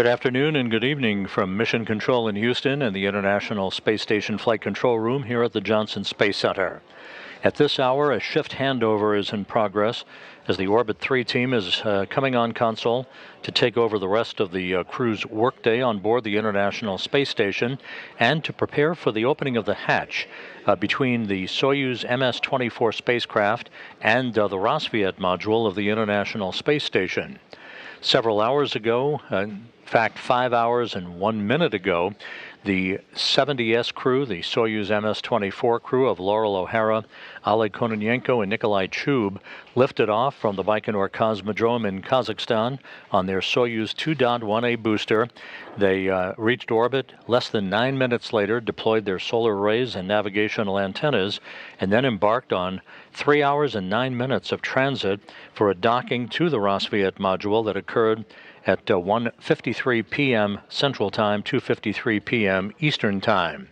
Good afternoon and good evening from Mission Control in Houston and the International Space Station Flight Control Room here at the Johnson Space Center. At this hour, a shift handover is in progress as the Orbit 3 team is coming on console to take over the rest of the crew's workday on board the International Space Station and to prepare for the opening of the hatch between the Soyuz MS-24 spacecraft and the Rassvet module of the International Space Station. Several hours ago, in fact 5 hours and 1 minute ago, the 70S crew, the Soyuz MS-24 crew of Loral O'Hara, Oleg Kononenko and Nikolai Chub lifted off from the Baikonur Cosmodrome in Kazakhstan on their Soyuz 2.1A booster. They reached orbit less than 9 minutes later, deployed their solar arrays and navigational antennas, and then embarked on 3 hours and 9 minutes of transit for a docking to the Rassvet module that occurred at 1:53 p.m. Central Time, 2:53 p.m. Eastern Time.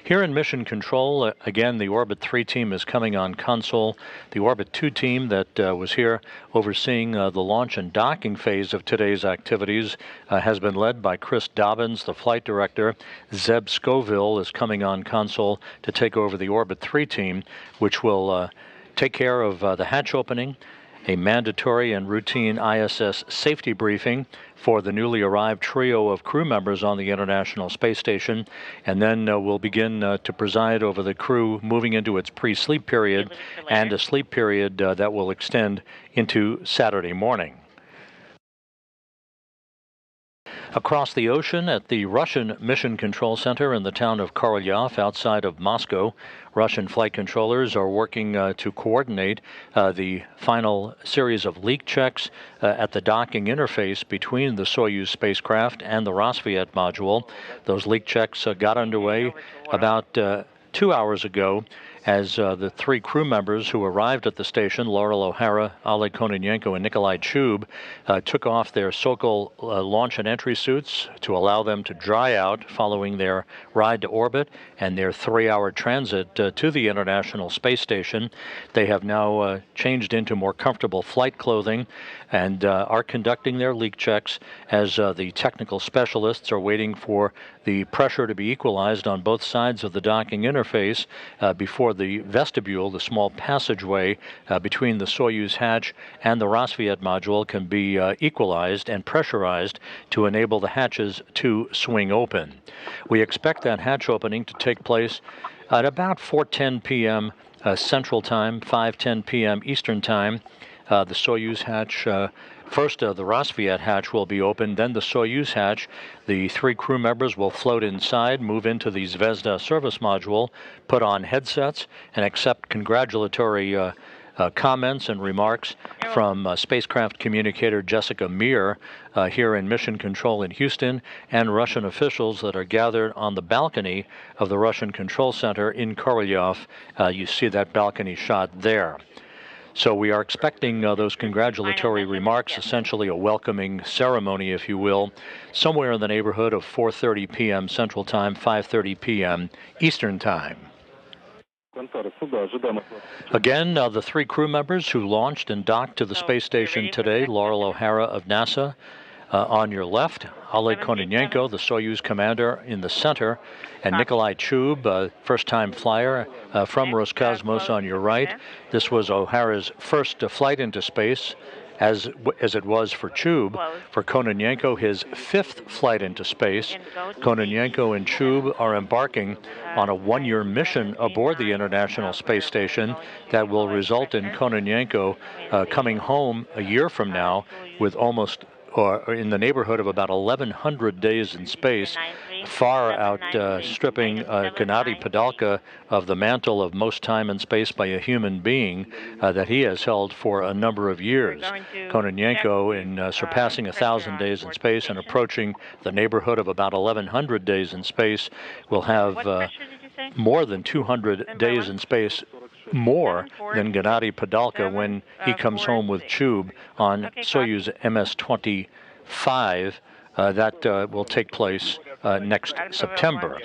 Here in Mission Control, again, the Orbit 3 team is coming on console. The Orbit 2 team that was here overseeing the launch and docking phase of today's activities has been led by Chris Dobbins, the flight director. Zeb Scoville is coming on console to take over the Orbit 3 team, which will take care of the hatch opening, a mandatory and routine ISS safety briefing for the newly arrived trio of crew members on the International Space Station, and then we'll begin to preside over the crew moving into its pre-sleep period and a sleep period that will extend into Saturday morning. Across the ocean at the Russian Mission Control Center in the town of Korolyov outside of Moscow, Russian flight controllers are working to coordinate the final series of leak checks at the docking interface between the Soyuz spacecraft and the Rassvet module. Those leak checks got underway about 2 hours ago as the three crew members who arrived at the station, Loral O'Hara, Oleg Kononenko, and Nikolai Chub, took off their Sokol launch and entry suits to allow them to dry out following their ride to orbit and their 3-hour transit to the International Space Station. They have now changed into more comfortable flight clothing and are conducting their leak checks as the technical specialists are waiting for the pressure to be equalized on both sides of the docking interface before the vestibule, the small passageway between the Soyuz hatch and the Rassvet module, can be equalized and pressurized to enable the hatches to swing open. We expect that hatch opening to take place at about 4:10 p.m. Central Time, 5:10 p.m. Eastern Time. The Soyuz hatch, first the Rassvet hatch will be opened, then the Soyuz hatch. The three crew members will float inside, move into the Zvezda service module, put on headsets, and accept congratulatory comments and remarks from spacecraft communicator Jessica Meir here in Mission Control in Houston, and Russian officials that are gathered on the balcony of the Russian Control Center in Korolyov. You see that balcony shot there. So we are expecting those congratulatory remarks, essentially a welcoming ceremony, if you will, somewhere in the neighborhood of 4:30 p.m. Central Time, 5:30 p.m. Eastern Time. Again, the three crew members who launched and docked to the space station today, Loral O'Hara of NASA, on your left, Oleg Kononenko, the Soyuz commander, in the center, and Nikolai Chub, first-time flyer from Roscosmos, on your right. This was O'Hara's first flight into space, as it was for Chub. For Kononenko, his fifth flight into space. Kononenko and Chub are embarking on a one-year mission aboard the International Space Station that will result in Kononenko coming home a year from now with almost or in the neighborhood of about 1,100 days in space, far outstripping Gennady Padalka of the mantle of most time in space by a human being that he has held for a number of years. Kononenko, in surpassing 1,000 days in space and approaching the neighborhood of about 1,100 days in space, will have more than 200 days in space, more than Gennady Padalka when he comes home with Chub on Soyuz MS-25. That will take place next September.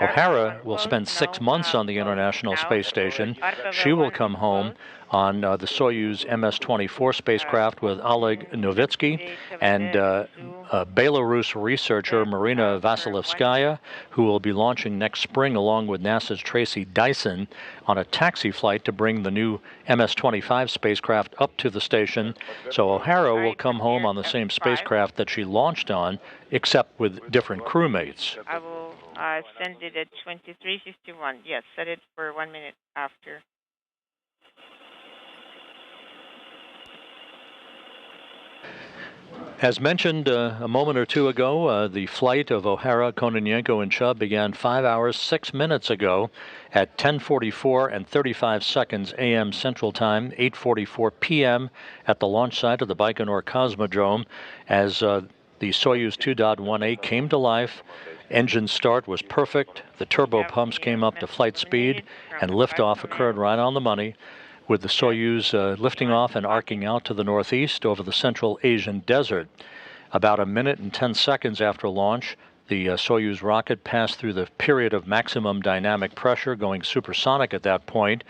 O'Hara will spend 6 months on the International Space Station. She will come home on the Soyuz MS-24 spacecraft with Oleg and Belarus researcher Marina Vasilevskaya, who will be launching next spring along with NASA's Tracy Dyson on a taxi flight to bring the new MS-25 spacecraft up to the station. So O'Hara will come home on the same spacecraft that she launched on, except with different crewmates. I will send it at 23:51. Yes, set it for 1 minute after. As mentioned a moment or two ago, the flight of O'Hara, Kononenko, and Chub began 5 hours, 6 minutes ago at 10:44 and 35 seconds a.m. Central Time, 8:44 p.m. at the launch site of the Baikonur Cosmodrome as the Soyuz 2.18 came to life. Engine start was perfect. The turbo pumps came up to flight speed, and liftoff occurred right on the money, with the Soyuz lifting off and arcing out to the northeast over the Central Asian desert. About a minute and 10 seconds after launch, the Soyuz rocket passed through the period of maximum dynamic pressure, going supersonic at that point.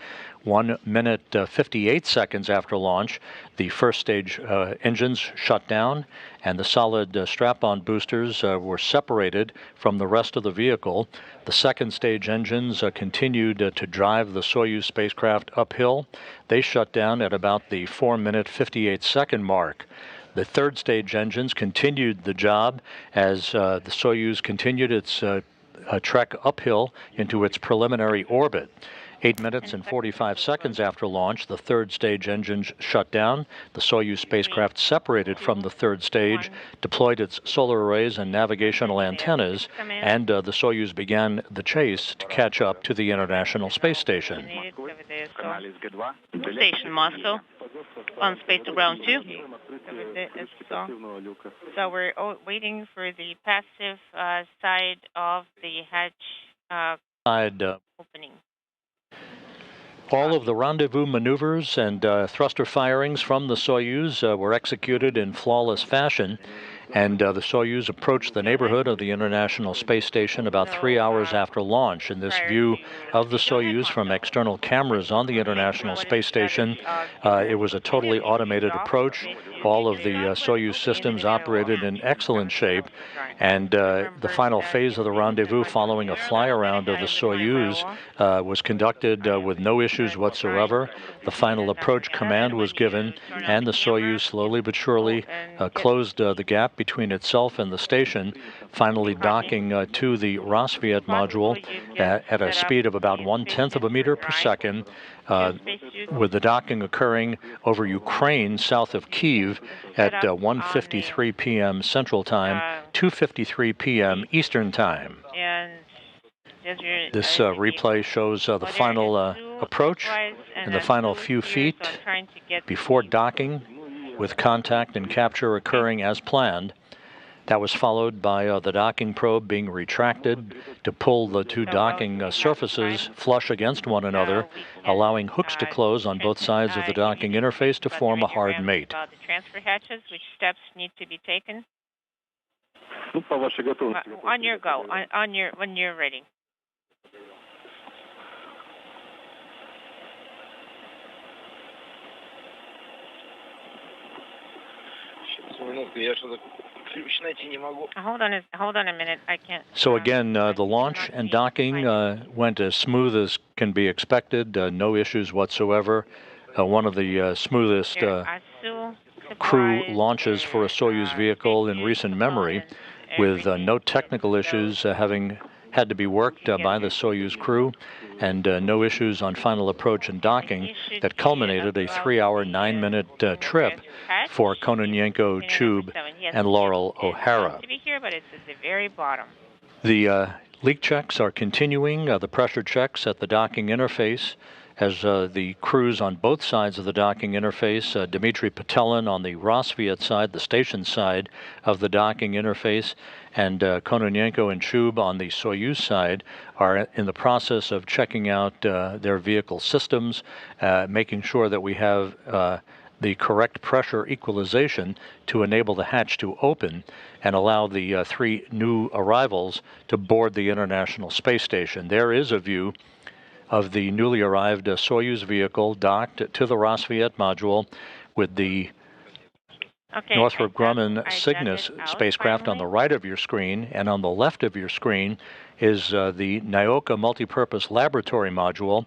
1 minute 58 seconds after launch, the first stage engines shut down, and the solid strap-on boosters were separated from the rest of the vehicle. The second stage engines continued to drive the Soyuz spacecraft uphill. They shut down at about the 4 minute 58 second mark. The third stage engines continued the job as the Soyuz continued its trek uphill into its preliminary orbit. 8 minutes and 45 seconds after launch, the third stage engines shut down. The Soyuz spacecraft separated from the third stage, deployed its solar arrays and navigational antennas, and the Soyuz began the chase to catch up to the International Space Station. Station Moscow on space to ground 2. So we're waiting for the passive side of the hatch opening. All of the rendezvous maneuvers and thruster firings from the Soyuz were executed in flawless fashion, and the Soyuz approached the neighborhood of the International Space Station about 3 hours after launch. In this view of the Soyuz from external cameras on the International Space Station, it was a totally automated approach. All of the Soyuz systems operated in excellent shape, and the final phase of the rendezvous following a fly-around of the Soyuz was conducted with no issues whatsoever. The final approach command was given, and the Soyuz slowly but surely closed the gap between itself and the station, finally docking to the Rosviet module at a speed of about 1/10 of a meter per second, with the docking occurring over Ukraine south of Kyiv at 1:53 p.m. Central Time, 2:53 p.m. Eastern Time. This replay shows the final approach and the final few feet before docking, with contact and capture occurring as planned. That was followed by the docking probe being retracted to pull the two docking surfaces flush against one another, allowing hooks to close on both sides of the docking interface to form a hard mate. The transfer hatches, which steps need to be taken? On your go, when you're ready. Hold on a minute. I can't. So again, the launch and docking went as smooth as can be expected. No issues whatsoever. One of the smoothest crew launches for a Soyuz vehicle in recent memory, with no technical issues having had to be worked by the Soyuz crew, and no issues on final approach and docking that culminated a 3-hour, 9-minute trip for Kononenko, Chub, and Loral O'Hara. The leak checks are continuing, the pressure checks at the docking interface, as the crews on both sides of the docking interface, Dmitry Patelin on the Rosviet side, the station side of the docking interface, and Kononenko and Chub on the Soyuz side, are in the process of checking out their vehicle systems, making sure that we have the correct pressure equalization to enable the hatch to open and allow the 3 new arrivals to board the International Space Station. There is a view of the newly arrived Soyuz vehicle docked to the Rassvet module with the Northrop Grumman Cygnus spacecraft on the right of your screen, and on the left of your screen is the Nyoka Multipurpose Laboratory module.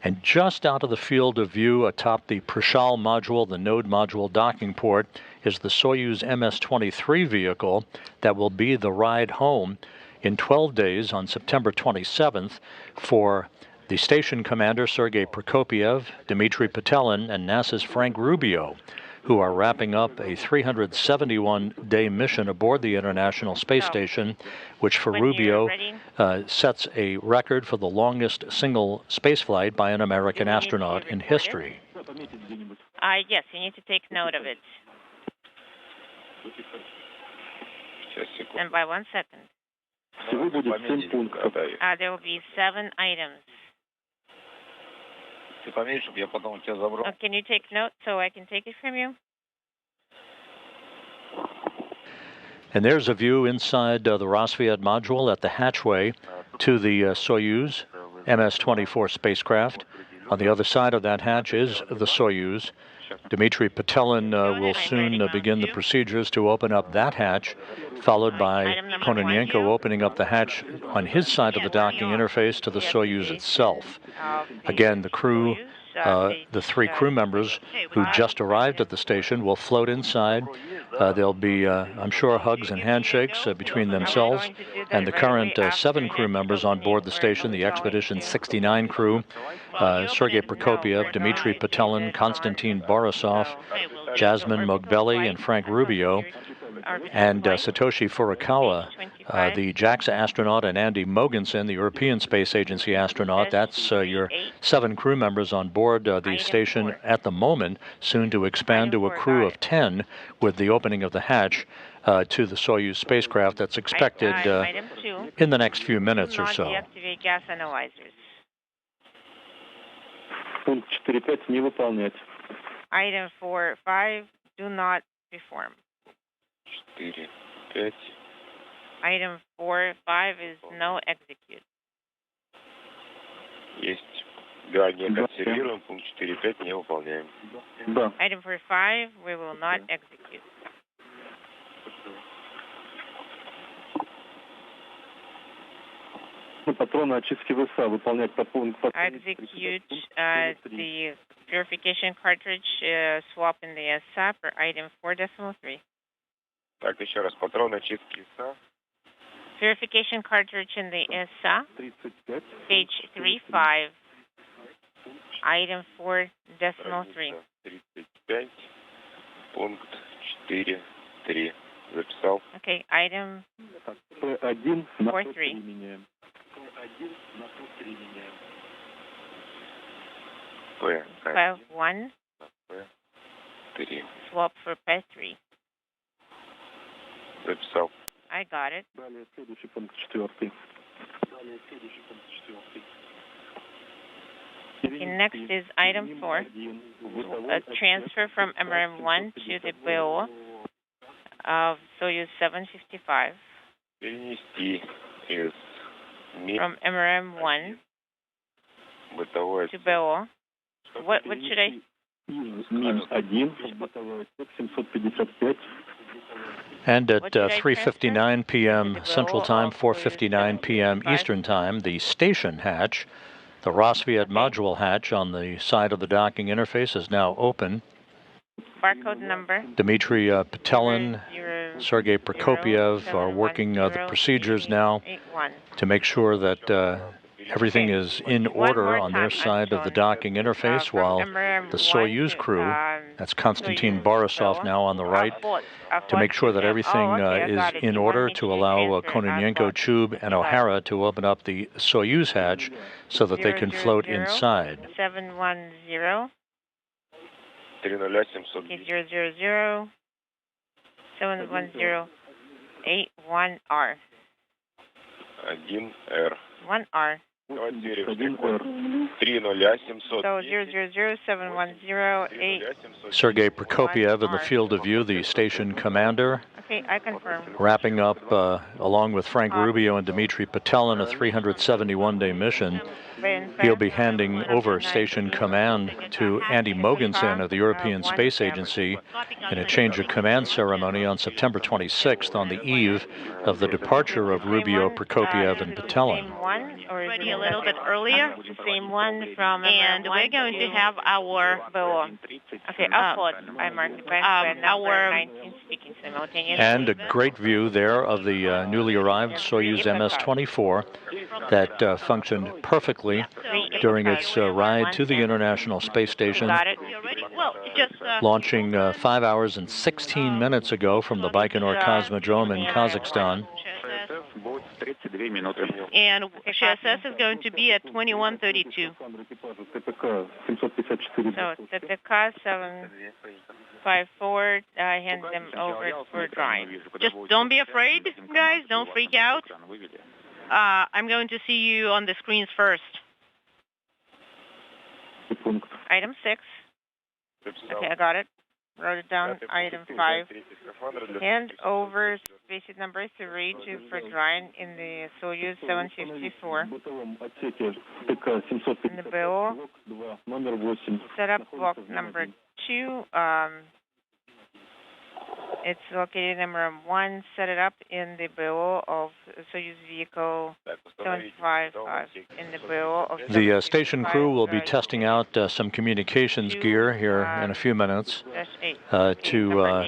And just out of the field of view atop the Prishal module, the node module docking port, is the Soyuz MS-23 vehicle that will be the ride home in 12 days on September 27th for the station commander Sergei Prokopyev, Dmitry Petelin, and NASA's Frank Rubio, who are wrapping up a 371-day mission aboard the International Space Station, which for Rubio sets a record for the longest single spaceflight by an American astronaut in history. Yes, you need to take note of it. And by 1 second. There will be 7 items. Can you take note so I can take it from you? And there's a view inside the Rassvet module at the hatchway to the Soyuz MS-24 spacecraft. On the other side of that hatch is the Soyuz. Dmitry Petelin will soon begin the procedures to open up that hatch, followed by Kononenko opening up the hatch on his side of the docking interface to the Soyuz itself. Again, the crew, the 3 crew members who just arrived at the station will float inside. There'll be, I'm sure, hugs and handshakes between themselves and the current 7 crew members on board the station, the Expedition 69 crew, Sergei Prokopyev, Dmitry Petelin, Konstantin Borisov, Jasmine Mogbelli, and Frank Rubio, and Satoshi Furukawa, the JAXA astronaut, and Andy Mogensen, the European Space Agency astronaut. That's your 7 crew members on board the station at the moment, soon to expand to a crew of 10 with the opening of the hatch to the Soyuz spacecraft that's expected in the next few minutes or so. Deactivate gas analyzers. Item 4.5, do not perform. Item 4.5 is no execute. Item 4.5, we will not execute. Execute the purification cartridge swap in the ESA for item 4.3. Так, еще раз, патрон очистки ИСА. Purification cartridge in the ESA, page 35, item 4.3. 35, пункт 4.3. Записал. Okay, item 4.3. P1. Swap for P3. Записал. I got it. Okay, next is item 4. A transfer from MRM-1 to the BO of Soyuz 755. Перенести из From MRM-1 to BO. What should I? And at 3:59 p.m. Central Time, 4:59 p.m. Eastern Time, the station hatch, the Rassvet module hatch on the side of the docking interface, is now open. Barcode number. Dmitry Petelin, Sergei Prokopyev are working the procedures now to make sure that everything is in order on their side of the docking interface, while the Soyuz crew, that's Konstantin Borisov now on the right, to make sure that everything is in order to allow Kononenko, Chub, and O'Hara to open up the Soyuz hatch so that they can float inside. 710. 30700. 000 710 81R. 1R. 1R. Давайте верификуем. 30700. So 000 710 8. Sergei Prokopyev in the field of view, the station commander. Okay, I confirm. Wrapping up, along with Frank Rubio and Dmitry Patel, in a 371-day mission. He'll be handing over station command to Andy Mogensen of the European Space Agency in a change of command ceremony on September 26th, on the eve of the departure of Rubio, Prokopiev, and Patelin. Same one, or is Ready it a little bit earlier. the same one from And we're going to have our Okay, upload. I marked by number 19 speaking simultaneously. And a great view there of the newly arrived Soyuz MS-24 that functioned perfectly during its ride to the International Space Station, Got it. well, just launching 5 hours and 16 minutes ago from the Baikonur Cosmodrome in Kazakhstan. and CSS is going to be at 2132. So TTK 754, hand them over for drawing. Just don't be afraid, guys. Don't freak out. I'm going to see you on the screens first. Item 6. Okay, I got it. Wrote it down. Item 5. Hand over species number 3 for drawing in the Soyuz 754. In the BO. Set up block number 2. It's located number 1. Set it up in the BO of Soyuz vehicle 755. In the BO of The station crew will be testing out some communications gear here in a few minutes to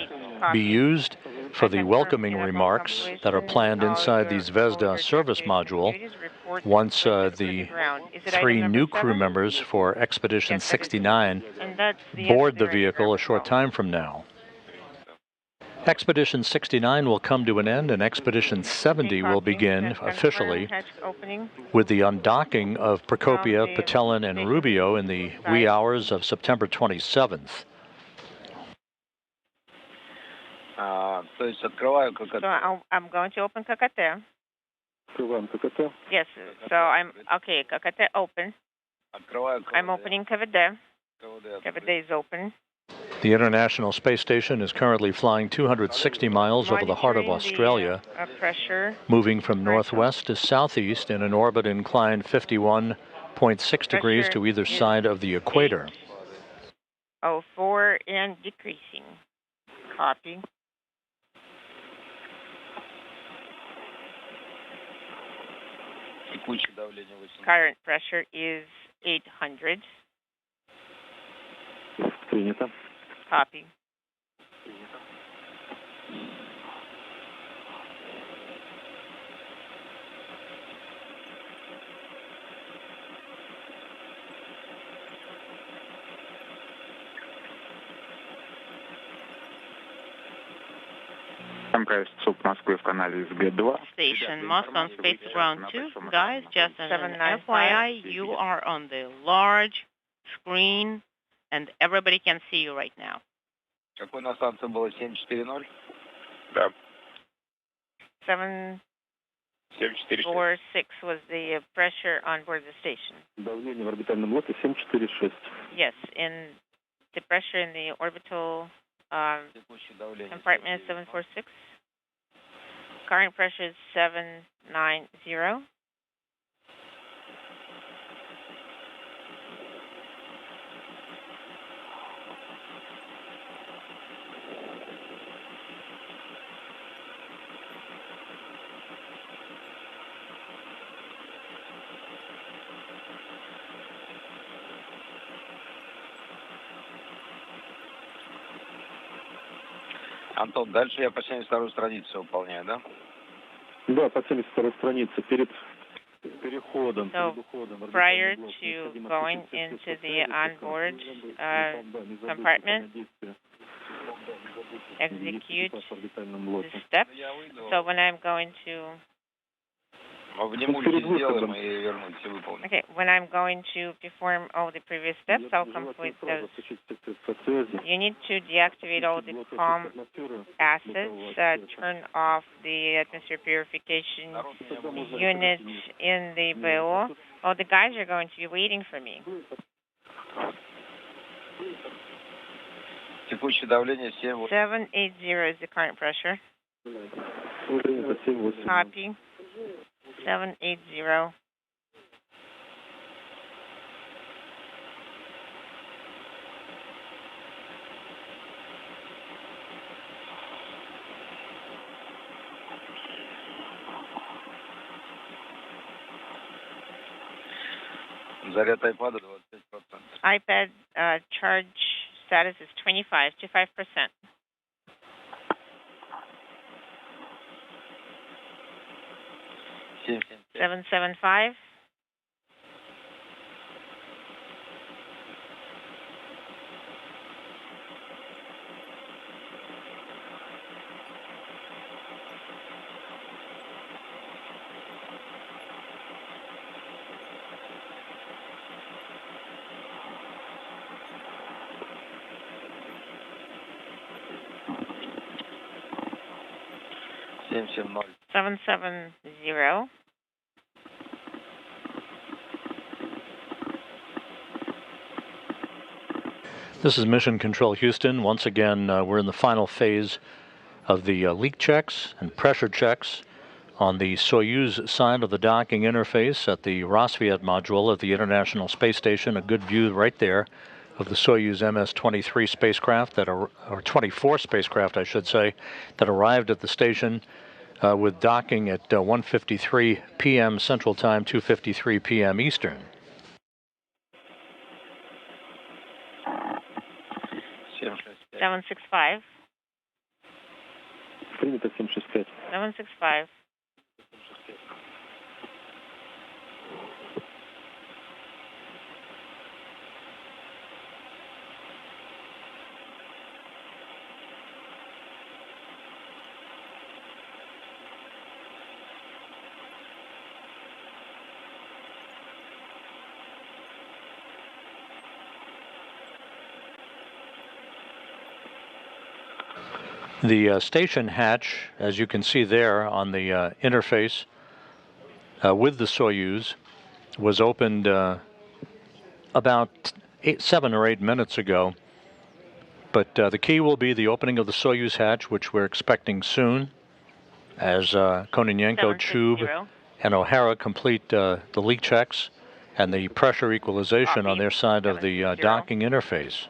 be used for the welcoming remarks that are planned inside the Zvezda service module once the 3 new crew members for Expedition 69 board the vehicle a short time from now. Expedition 69 will come to an end, and Expedition 70 will begin officially with the undocking of Prokopiev, Patelin, and Rubio in the wee hours of September 27th. So I'm going to open KKT. Yes, so I'm, okay, KKT open. I'm opening KVD. KVD is open. The International Space Station is currently flying 260 miles over the heart of Australia, moving from northwest to southeast in an orbit inclined 51.6 degrees to either side of the equator. 04 and decreasing. Copy. Current pressure is 800. Copy. Station Moscow on Space Ground 2. Guys, just an FYI, you are on the large screen, and everybody can see you right now. Какой на станции было 740? Да. 746 was the pressure on board the station. Давление в орбитальном лоте 746. Yes, in the pressure in the orbital compartment is 746. Current pressure is 790. Антон, дальше я по 72-ю страницу выполняю, да? Да, по 72-й странице перед переходом. So prior to going into the onboard compartment, execute the steps. So when I'm going to Okay, when I'm going to perform all the previous steps, I'll complete those. You need to deactivate all the COM assets, turn off the atmosphere purification unit in the BO. Oh, the guys are going to be waiting for me. 780 is the current pressure. Copy. 780. Заряд iPad 25%. iPad charge status is 25%. 775. Seven seven zero. This is Mission Control Houston. Once again, we're in the final phase of the leak checks and pressure checks on the Soyuz side of the docking interface at the Rassvet module of the International Space Station. A good view right there of the Soyuz MS-23 spacecraft, or 24 spacecraft, I should say, that arrived at the station with docking at 1:53 p.m. Central Time, 2:53 p.m. Eastern. Seven six five. 765. 765. The station hatch, as you can see there on the interface with the Soyuz, was opened about 7 or 8 minutes ago. But the key will be the opening of the Soyuz hatch, which we're expecting soon, as Kononenko, Chub, and O'Hara complete the leak checks and the pressure equalization on their side of the docking interface.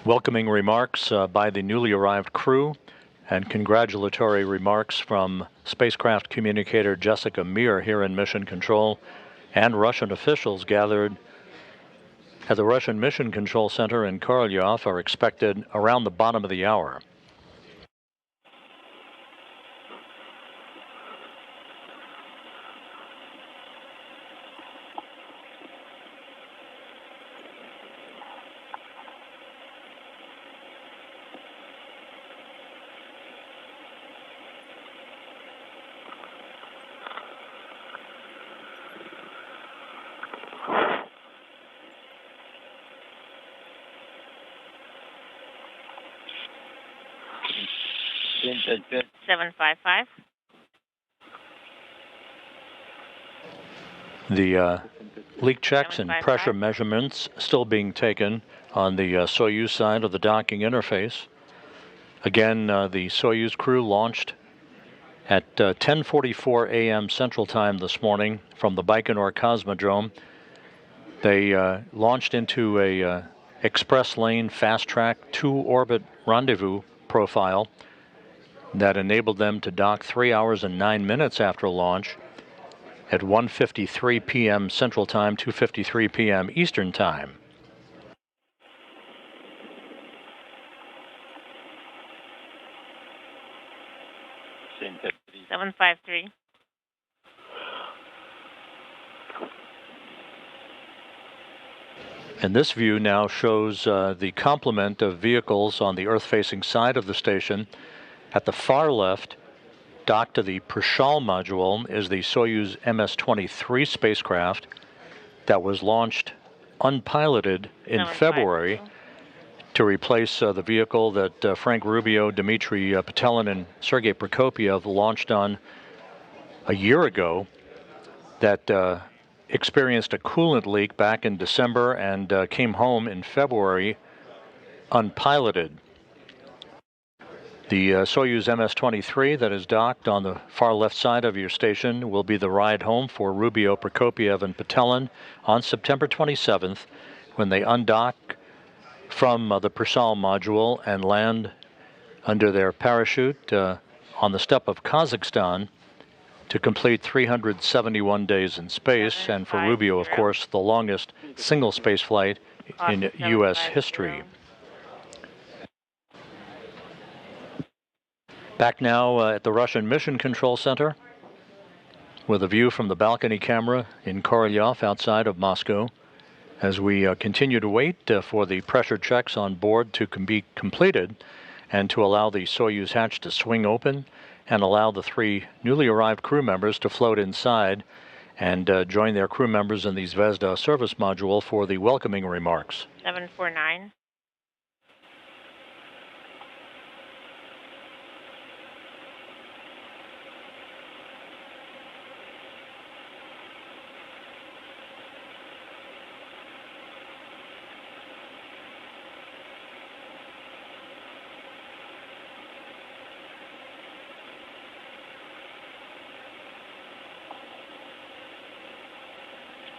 Welcoming remarks by the newly arrived crew and congratulatory remarks from spacecraft communicator Jessica Meir here in Mission Control, and Russian officials gathered at the Russian Mission Control Center in Korolyov are expected around the bottom of the hour. Seven five five. The leak checks and pressure measurements still being taken on the Soyuz side of the docking interface. Again, the Soyuz crew launched at 10:44 a.m. Central Time this morning from the Baikonur Cosmodrome. They launched into a express lane fast track 2-orbit rendezvous profile that enabled them to dock 3 hours and 9 minutes after launch at 1:53 p.m. Central Time, 2:53 p.m. Eastern Time. Seven five three. And this view now shows the complement of vehicles on the Earth-facing side of the station. At the far left, docked to the Prishal module, is the Soyuz MS-23 spacecraft that was launched unpiloted in February to replace the vehicle that Frank Rubio, Dmitry Petelin, and Sergei Prokopyev launched on a year ago that experienced a coolant leak back in December and came home in February unpiloted. The Soyuz MS-24 that is docked on the far left side of your station will be the ride home for Rubio, Prokopiev, and Patelin on September 27th when they undock from the Persal module and land under their parachute on the steppe of Kazakhstan to complete 371 days in space, and for Rubio, of course, the longest single space flight in U.S. history. Back now at the Russian Mission Control Center with a view from the balcony camera in Korolyov outside of Moscow as we continue to wait for the pressure checks on board to be completed and to allow the Soyuz hatch to swing open and allow the 3 newly arrived crew members to float inside and join their crew members in the Zvezda service module for the welcoming remarks. 749.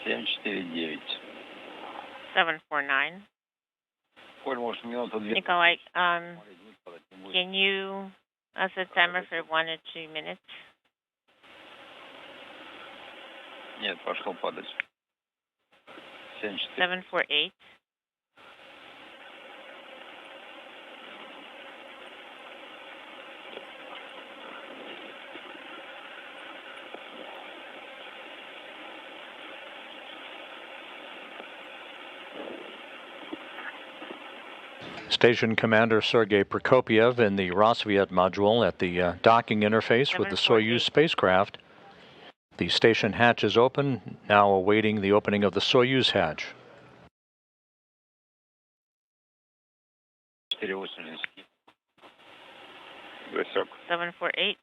$749. 749. Nikolai, can you set the timer for 1 or 2 minutes? Нет, пошел падать. 748. Station Commander Sergei Prokopiev in the Rosviet module at the docking interface with the Soyuz spacecraft. The station hatch is open, now awaiting the opening of the Soyuz hatch. 748.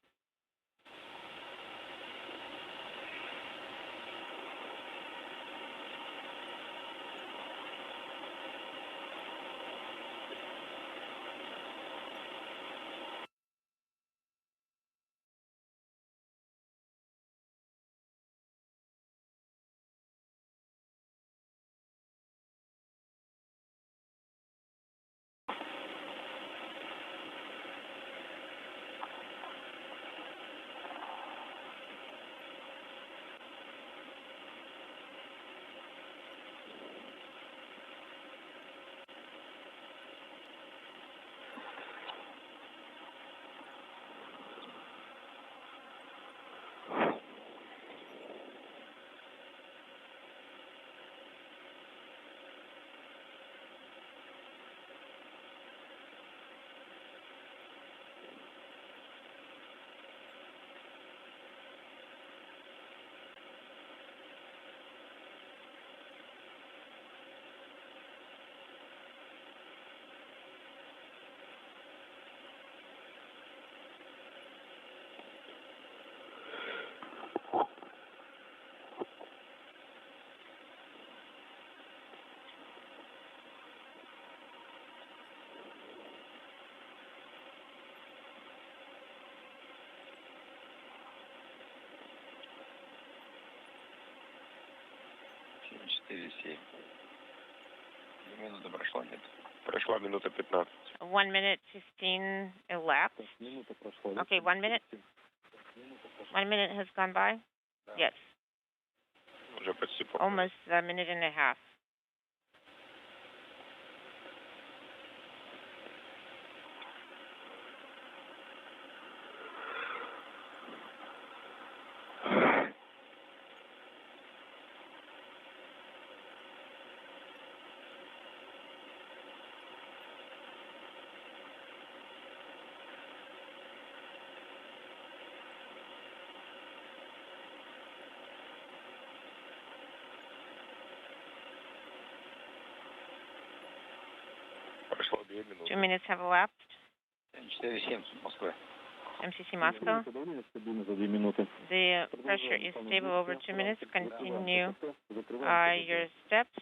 Минута прошла, нет. Прошла минута 15. 1 minute 15 elapsed. Okay, 1 minute. 1 minute has gone by? Yes. Уже почти полная. Almost a minute and a half. Прошло 2 минуты. 2 minutes have elapsed. 4:07 в Москве. MCC Moscow. The pressure is stable over 2 minutes. Continue your steps.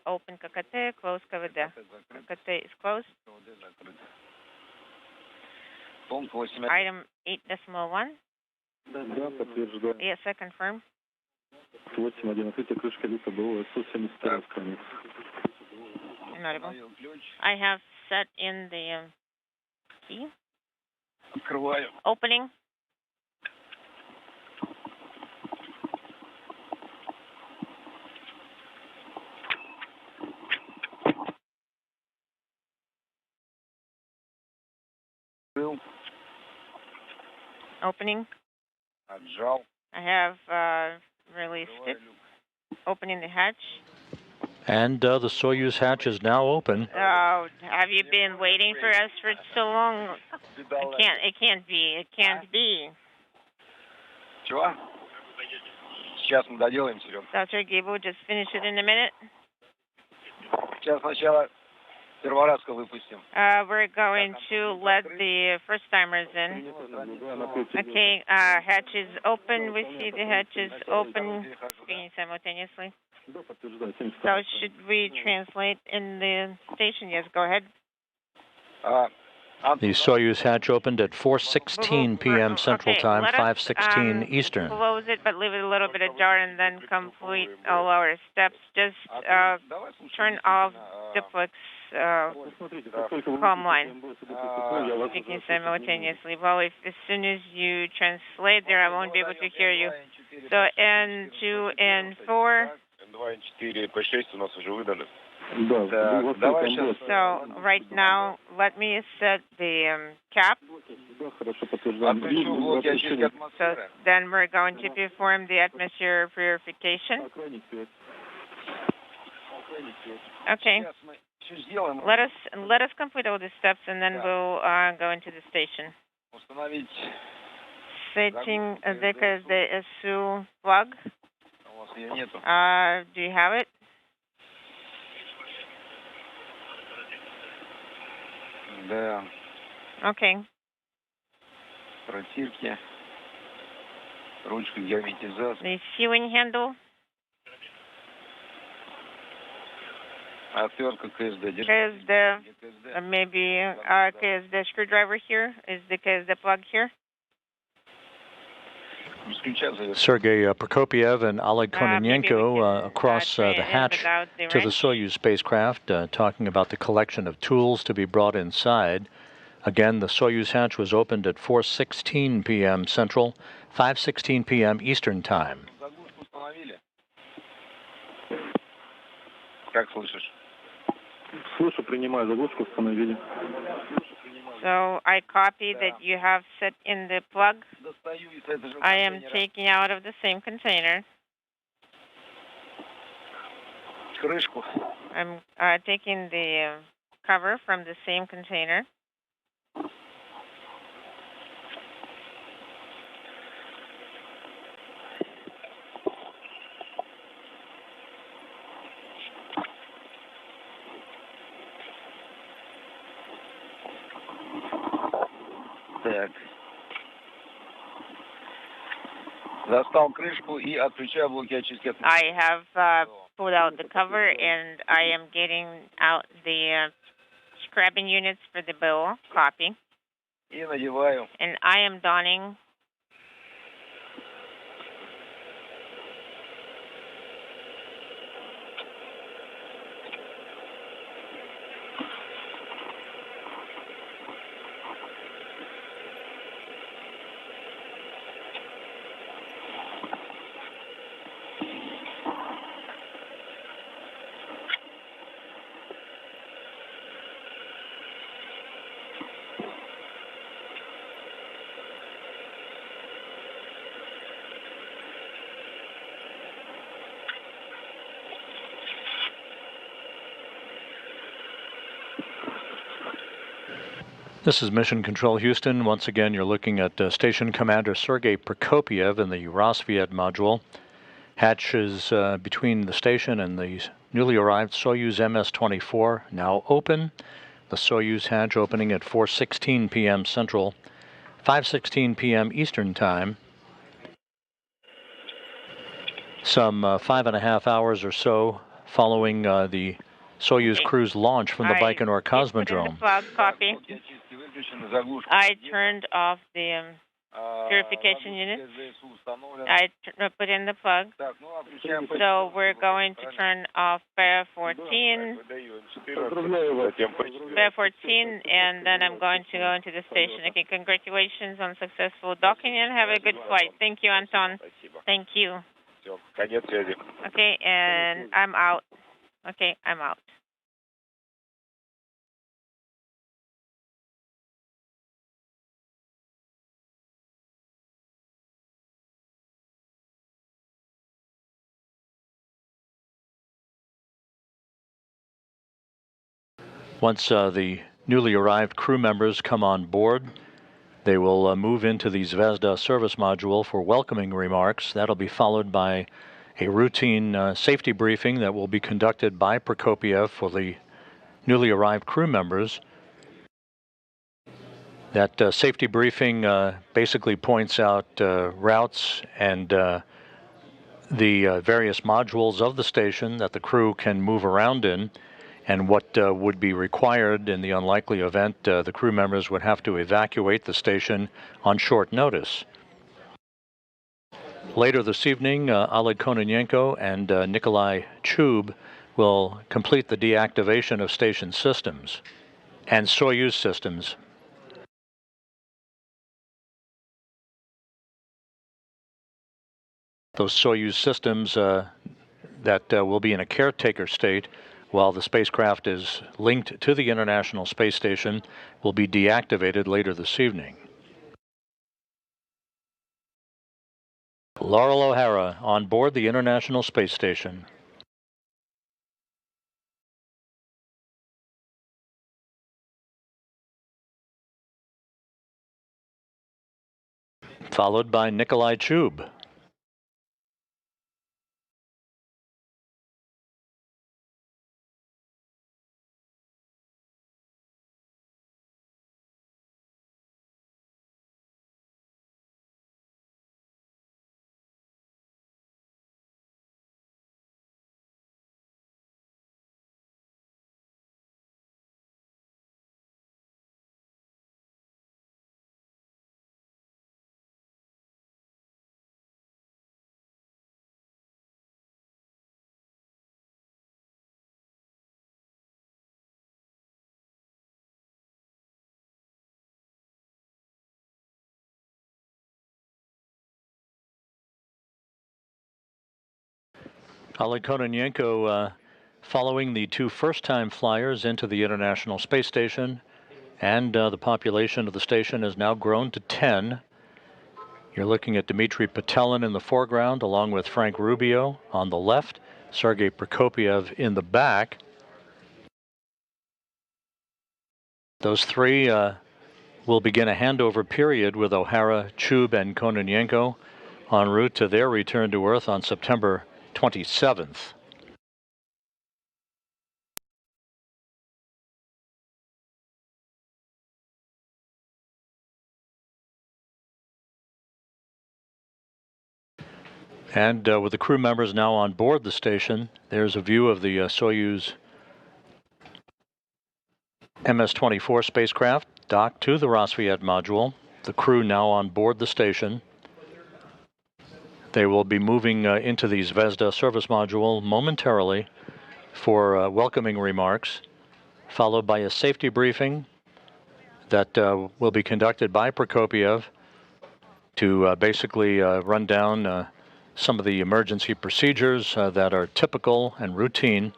Open ККТ, close КВД. ККТ is closed. Item 8.1. Yes, I confirm. 8.1. Открытие крышки люка было Су-72 страниц. I have set in the key. Открываю. Opening. Opening. Отжал. I have released it. Opening the hatch. And the Soyuz hatch is now open. Oh, have you been waiting for us for so long? It can't be. Чего? Сейчас мы доделаем, Серег. Dr. Gable, just finish it in a minute. Сейчас сначала перворазка выпустим. We're going to let the first timers in. Okay, hatch is open. We see the hatch is open. Screening simultaneously. So should we translate in the station? Yes, go ahead. The Soyuz hatch opened at 4:16 p.m. Central Time, 5:16 Eastern. Close it, but leave it a little bit ajar and then complete all our steps. Just turn off duplex comm line. Speaking simultaneously. Well, as soon as you translate there, I won't be able to hear you. So N2, N4. So right now, let me set the cap. So then we're going to perform the atmosphere purification. Okay. Let us complete all the steps and then we'll go into the station. Setting the SU plug. Do you have it? Да. Okay. Протирки. Ручка герметизации. The sewing handle. Отвертка КСД. KSD. Maybe KSD screwdriver here. Is the KSD plug here? Sergei Prokopiev and Oleg Kononenko across the hatch to the Soyuz spacecraft, talking about the collection of tools to be brought inside. Again, the Soyuz hatch was opened at 4:16 p.m. Central, 5:16 p.m. Eastern Time. Как слышишь? Слышу, принимаю, заглушку установили. So I copy that you have set in the plug. I am taking out of the same container. Крышку. I'm taking the cover from the same container. Так. Достал крышку и отключаю блоки очистки. I have pulled out the cover and I am getting out the scrapping units for the bill copy. И надеваю. And I am donning This is Mission Control Houston. Once again, you're looking at Station Commander Sergei Prokopiev in the Rosviet module. Hatch is between the station and the newly arrived Soyuz MS-24, now open. The Soyuz hatch opening at 4:16 p.m. Central, 5:16 p.m. Eastern Time. Some 5.5 hours or so following the Soyuz crew's launch from the Baikonur Cosmodrome. Copy. I turned off the purification unit. I put in the plug. So we're going to turn off Spare 14, and then I'm going to go into the station. Okay, congratulations on successful docking and have a good flight. Thank you, Anton. Thank you. Okay, and I'm out. Okay, I'm out. Once the newly arrived crew members come on board, they will move into the Zvezda service module for welcoming remarks. That'll be followed by a routine safety briefing that will be conducted by Prokopiev for the newly arrived crew members. That safety briefing basically points out routes and the various modules of the station that the crew can move around in, and what would be required in the unlikely event the crew members would have to evacuate the station on short notice. Later this evening, Oleg Kononenko and Nikolai Chub will complete the deactivation of station systems and Soyuz systems. Those Soyuz systems that will be in a caretaker state while the spacecraft is linked to the International Space Station will be deactivated later this evening. Loral O'Hara on board the International Space Station. Followed by Nikolai Chub. Oleg Kononenko following the two first-time flyers into the International Space Station, and the population of the station has now grown to 10. You're looking at Dmitry Petelin in the foreground, along with Frank Rubio on the left, Sergei Prokopiev in the back. Those three will begin a handover period with O'Hara, Chub, and Kononenko en route to their return to Earth on September 27th. And with the crew members now on board the station, there's a view of the Soyuz MS-24 spacecraft docked to the Rassvet module. The crew now on board the station. They will be moving into the Zvezda service module momentarily for welcoming remarks, followed by a safety briefing that will be conducted by Prokopiev to basically run down some of the emergency procedures that are typical and routine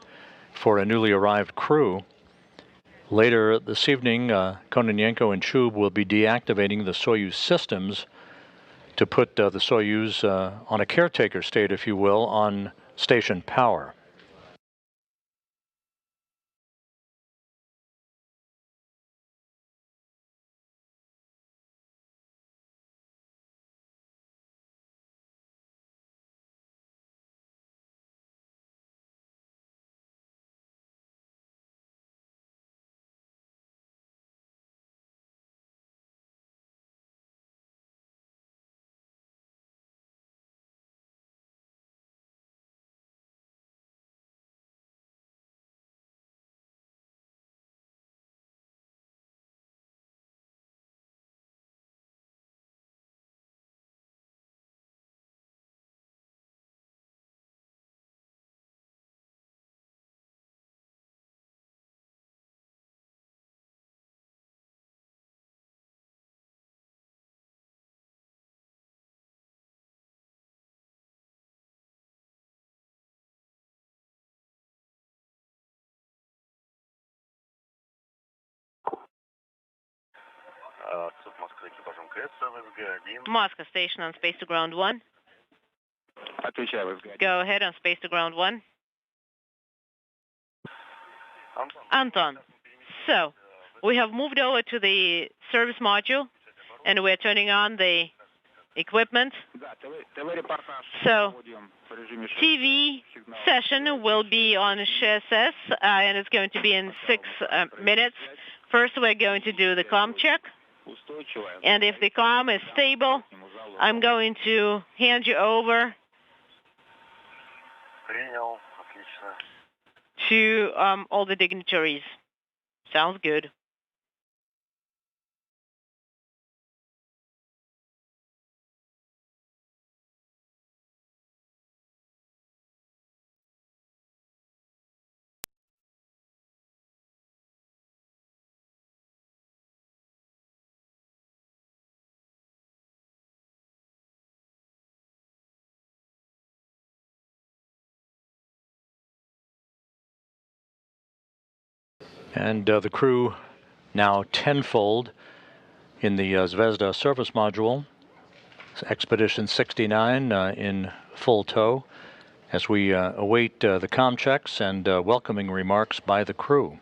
for a newly arrived crew. Later this evening, Kononenko and Chub will be deactivating the Soyuz systems to put the Soyuz on a caretaker state, if you will, on station power. Moscow station on space to ground 1. Go ahead on space to ground 1. Anton, so we have moved over to the service module and we're turning on the equipment. So TV session will be on SHSS and it's going to be in 6 minutes. First, we're going to do the comm check. And if the comm is stable, I'm going to hand you over to all the dignitaries. Sounds good. And the crew now tenfold in the Zvezda service module, Expedition 69 in full tow, as we await the comm checks and welcoming remarks by the crew.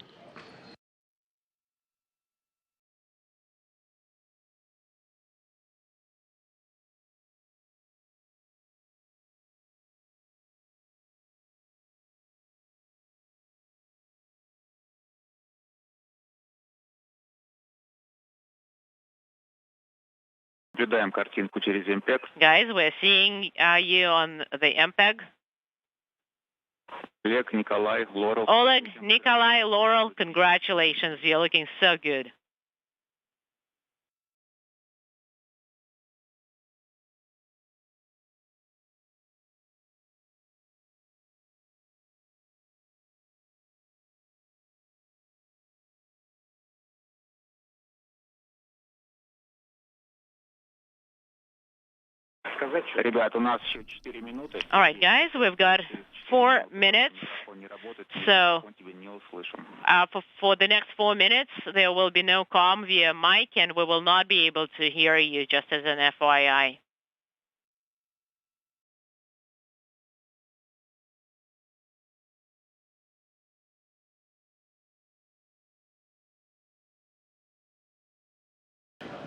Guys, we're seeing you on the MPEG. Oleg, Nikolai, Loral, congratulations. You're looking so good. All right, guys, we've got 4 minutes. So for the next 4 minutes, there will be no comm via mic, and we will not be able to hear you, just as an FYI.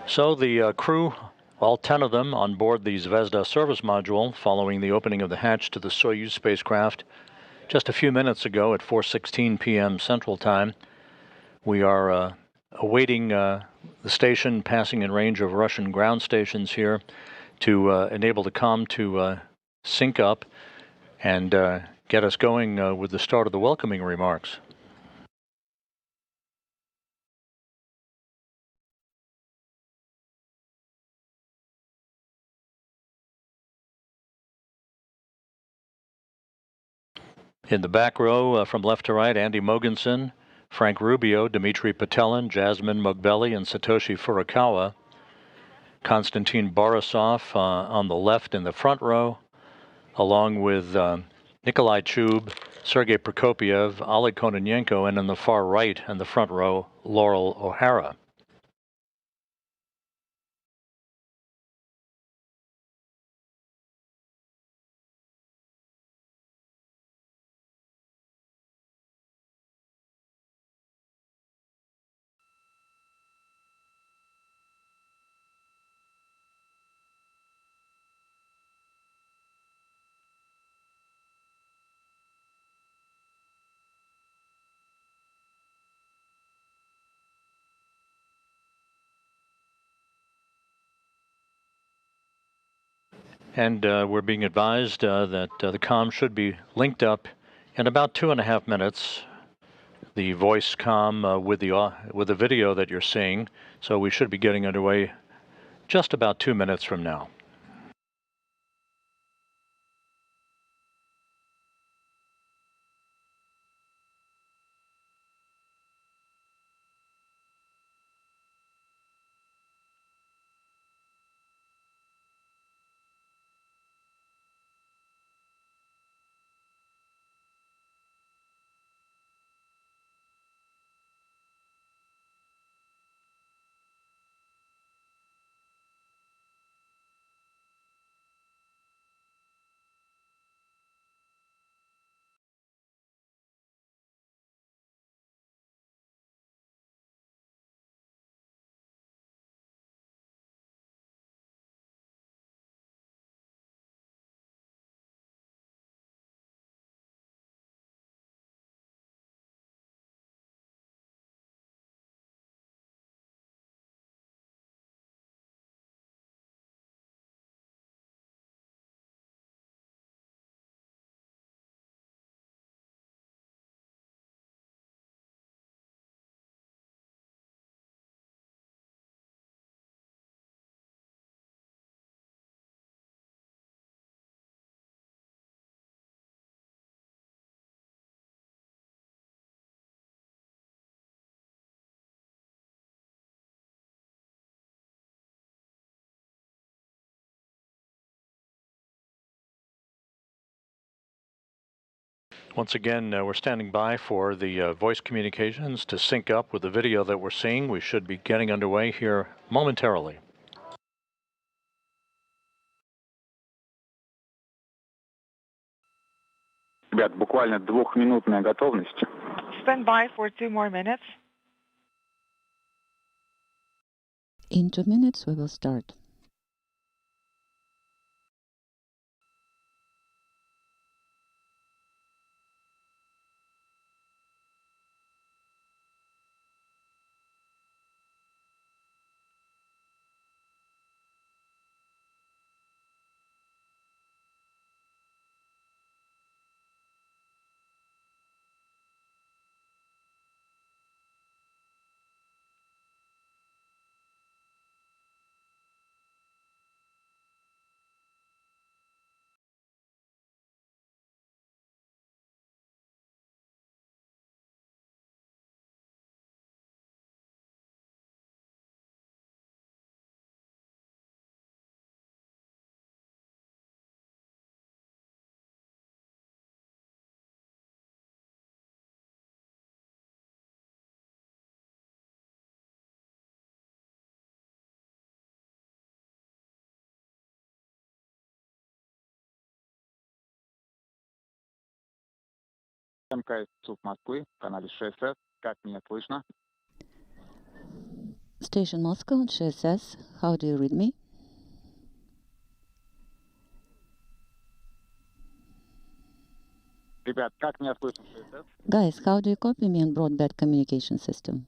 So the crew, all 10 of them on board the Zvezda service module, following the opening of the hatch to the Soyuz spacecraft just a few minutes ago at 4:16 p.m. Central Time. We are awaiting the station passing in range of Russian ground stations here to enable the comm to sync up and get us going with the start of the welcoming remarks. In the back row, from left to right, Andy Mogensen, Frank Rubio, Dmitry Patelin, Jasmine Mogbelli, and Satoshi Furukawa. Konstantin Borisov on the left in the front row, along with Nikolai Chub, Sergei Prokopiev, Oleg Kononenko, and in the far right in the front row, Loral O'Hara. And we're being advised that the comm should be linked up in about 2.5 minutes. The voice comm with the video that you're seeing, so we should be getting underway just about 2 minutes from now. Once again, we're standing by for the voice communications to sync up with the video that we're seeing. We should be getting underway here momentarily. Ребят, буквально двухминутная готовность. Stand by for 2 more minutes. In 2 minutes, we will start. МКС Chub Москвы, канале ШСС. Как меня слышно? Station Moscow, ШСС. How do you read me? Ребят, как меня слышно в ШСС? Guys, how do you copy me on broadband communication system?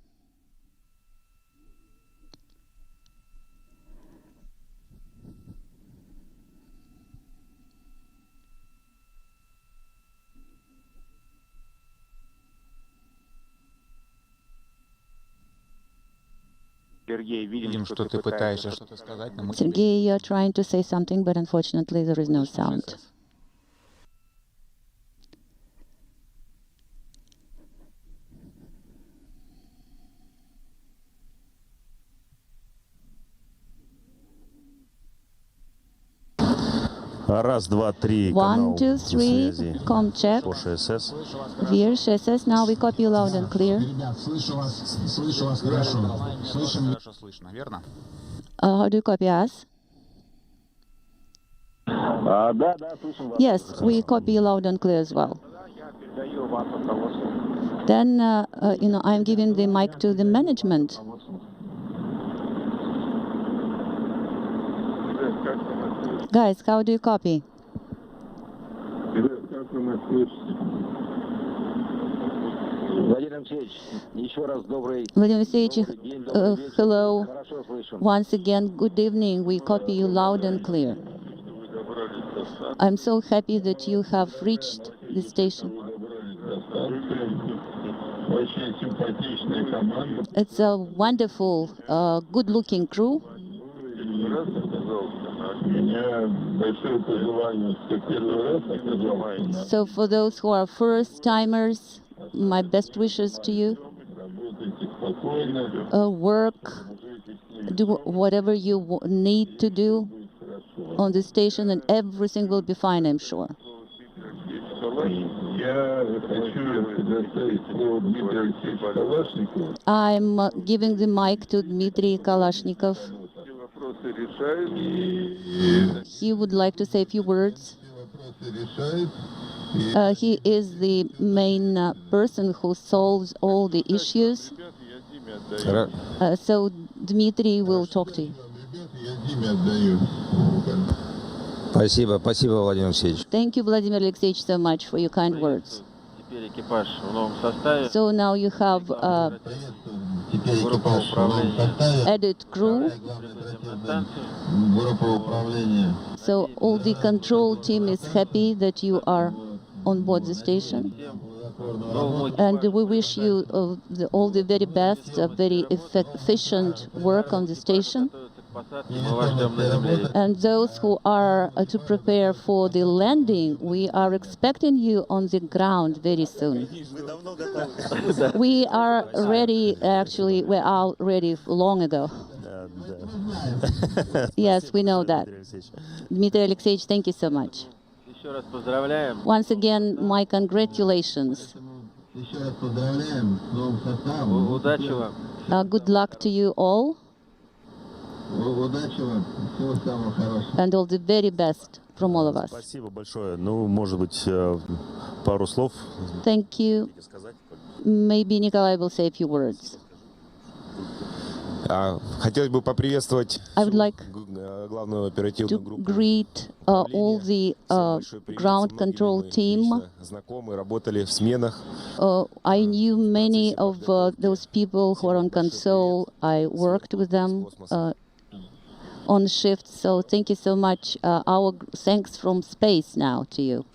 Видим, что ты пытаешься что-то сказать, но мы... Sergey, you are trying to say something, but unfortunately there is no sound. Раз, два, три. 1, 2, 3, com check. По ШСС. Here, ШСС, now we copy you loud and clear. Хорошо слышно, верно? How do you copy us? Да, слышим вас. Yes, we copy you loud and clear as well. Я передаю вас от руководства. Then, I'm giving the mic to the management. Guys, how do you copy? Как вы нас слышите? Владимир Алексеевич, еще раз добрый Vladimir Alexeyevich, hello. Хорошо слышим. Once again, good evening. We copy you loud and clear. I'm so happy that you have reached the station. It's a wonderful, good-looking crew. So for those who are first-timers, my best wishes to you. Work, do whatever you need to do on the station, and everything will be fine, I'm sure. I'm giving the mic to Dmitry Kalashnikov. He would like to say a few words. He is the main person who solves all the issues. So Dmitry will talk to you. Спасибо, Владимир Алексеевич. Thank you, Vladimir Alexeyevich, so much for your kind words. So now you have added crew. So all the control team is happy that you are on board the station. And we wish you all the very best, very efficient work on the station. And those who are to prepare for the landing, we are expecting you on the ground very soon. We are ready, actually, we are ready long ago. Yes, we know that. Dmitry Alexeyevich, thank you so much. Once again, my congratulations. Good luck to you all. And all the very best from all of us. Спасибо большое. Ну, может быть, пару слов. Thank you. Maybe Nikolai will say a few words. Хотелось бы поприветствовать главную оперативную группу. Greet all the ground control team. Знакомые, работали в сменах. I knew many of those people who are on console. I worked with them on shift. So thank you so much. Our thanks from space now to you.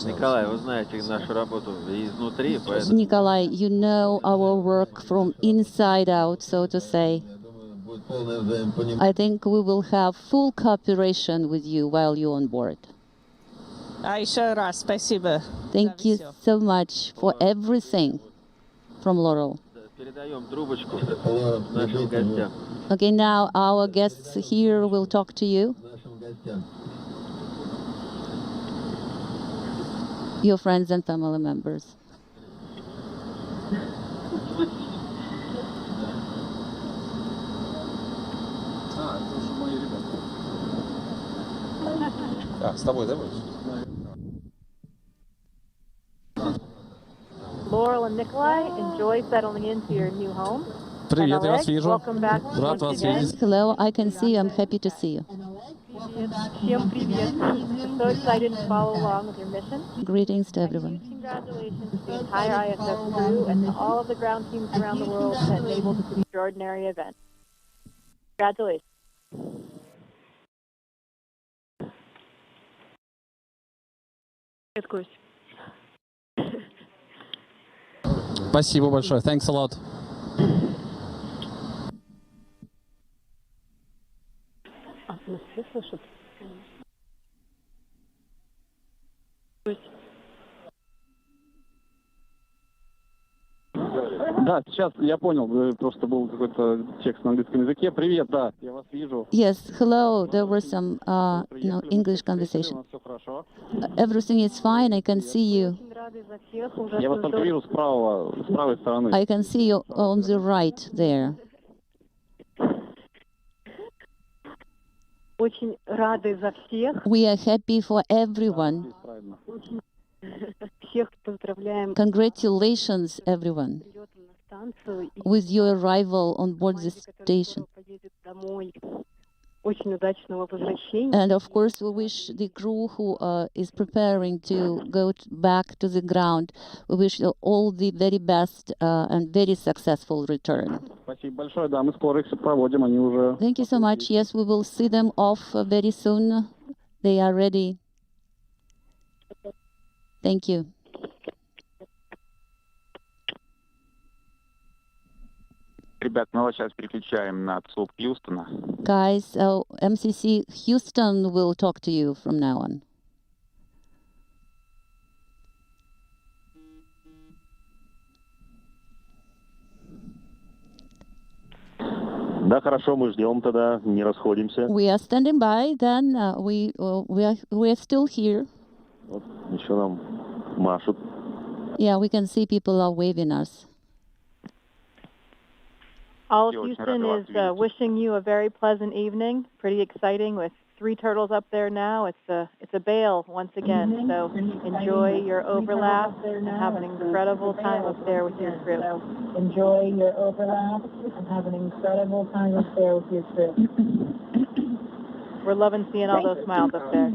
Николай, вы знаете нашу работу изнутри, поэтому... Nikolai, you know our work from inside out, so to say. I think we will have full cooperation with you while you're on board. Еще раз спасибо. Thank you so much for everything from Loral. Передаем трубочку нашим гостям. Okay, now our guests here will talk to you. Your friends and family members. С тобой, да, Loral and Nikolai, enjoy settling into your new home. Привет, я вас вижу. Рад вас видеть. Hello, I can see you. I'm happy to see you. Всем привет. So excited to follow along with your mission. Greetings to everyone. Congratulations to the entire ISS crew and to all of the ground teams around the world that enabled this extraordinary event. Congratulations. Спасибо большое. Thanks a lot. Да, сейчас я понял, просто был какой-то текст на английском языке. Привет, да, я вас вижу. Yes, hello. There was some English conversation. Everything is fine. I can see you. Я вас только вижу с правой стороны. I can see you on the right there. Очень рады за всех. We are happy for everyone. Всех поздравляем. Congratulations, everyone, with your arrival on board the station. Очень удачного возвращения. And of course, we wish the crew who is preparing to go back to the ground, we wish you all the very best and very successful return. Спасибо большое, да, мы скоро их проводим, они уже... Thank you so much. Yes, we will see them off very soon. They are ready. Thank you. Ребят, мы вас сейчас переключаем на ЦУП Хьюстона. Guys, MCC Houston will talk to you from now on. Да, хорошо, мы ждем тогда, не расходимся. We are standing by. Then we are still here. Вот, еще нам машут. Yeah, we can see people are waving us. All of Houston is wishing you a very pleasant evening. Pretty exciting with 3 turtles up there now. It's a bale once again. So enjoy your overlap and have an incredible time up there with your crew. Enjoy your overlap and have an incredible time up there with your crew. We're loving seeing all those smiles up there.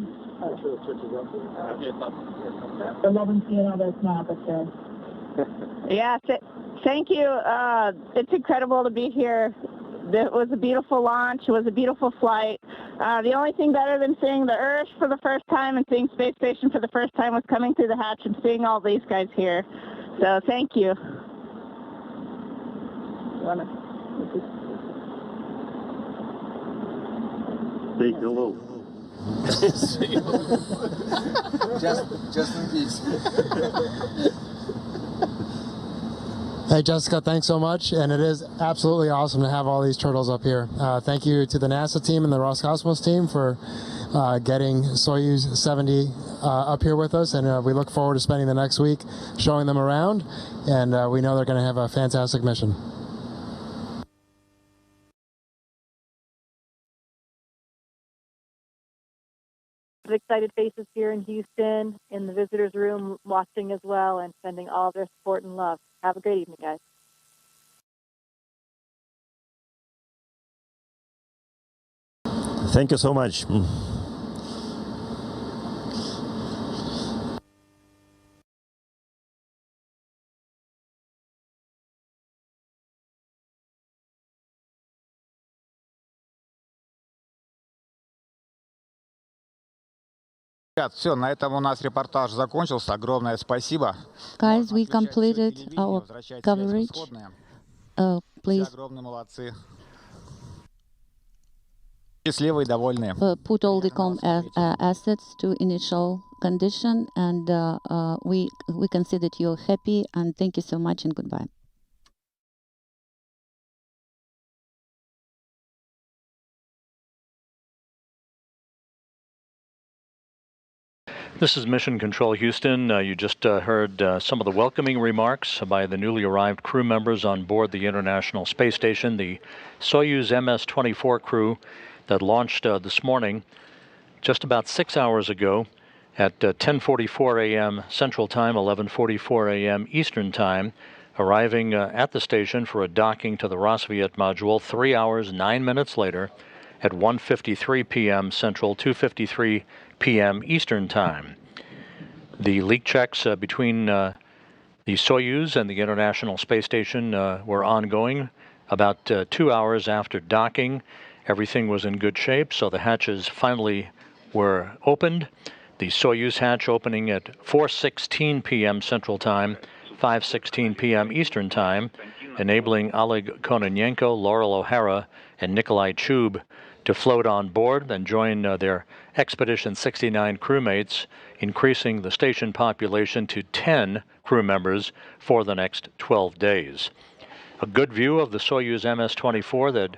We're loving seeing all those smiles up there. Yeah, thank you. It's incredible to be here. It was a beautiful launch. It was a beautiful flight. The only thing better than seeing the Earth for the first time and seeing Space Station for the first time was coming through the hatch and seeing all these guys here. So thank you. Say hello. just in case. Hey Jessica, thanks so much, and it is absolutely awesome to have all these turtles up here. Thank you to the NASA team and the Roscosmos team for getting Soyuz 70 up here with us, and we look forward to spending the next week showing them around, and we know they're going to have a fantastic mission. Excited faces here in Houston, in the visitors room, watching as well, and sending all of their support and love. Have a great evening, guys. Thank you so much. Все, на этом у нас репортаж закончился. Огромное спасибо. Guys, we completed our coverage. Please огромные молодцы. Счастливые и довольные. Put all the assets to initial condition, and we can see that you're happy, and thank you so much, and goodbye. This is Mission Control Houston. You just heard some of the welcoming remarks by the newly arrived crew members on board the International Space Station, the Soyuz MS-24 crew that launched this morning just about 6 hours ago at 10:44 a.m. Central Time, 11:44 a.m. Eastern Time, arriving at the station for a docking to the Rosviet module 3 hours, 9 minutes later at 1:53 p.m. Central, 2:53 p.m. Eastern Time. The leak checks between the Soyuz and the International Space Station were ongoing. About 2 hours after docking, everything was in good shape, so the hatches finally were opened. The Soyuz hatch opening at 4:16 p.m. Central Time, 5:16 p.m. Eastern Time, enabling Oleg Kononenko, Loral O'Hara, and Nikolai Chub to float on board and join their Expedition 69 crewmates, increasing the station population to 10 crew members for the next 12 days. A good view of the Soyuz MS-24 that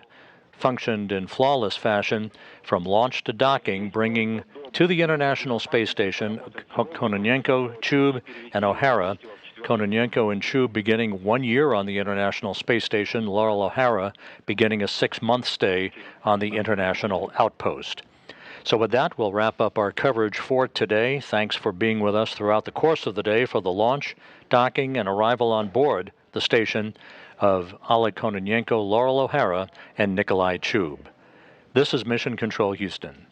functioned in flawless fashion from launch to docking, bringing to the International Space Station Kononenko, Chub, and O'Hara. Kononenko and Chub beginning 1 year on the International Space Station, Loral O'Hara beginning a 6-month stay on the International Outpost. So with that, we'll wrap up our coverage for today. Thanks for being with us throughout the course of the day for the launch, docking, and arrival on board the station of Oleg Kononenko, Loral O'Hara, and Nikolai Chub. This is Mission Control Houston.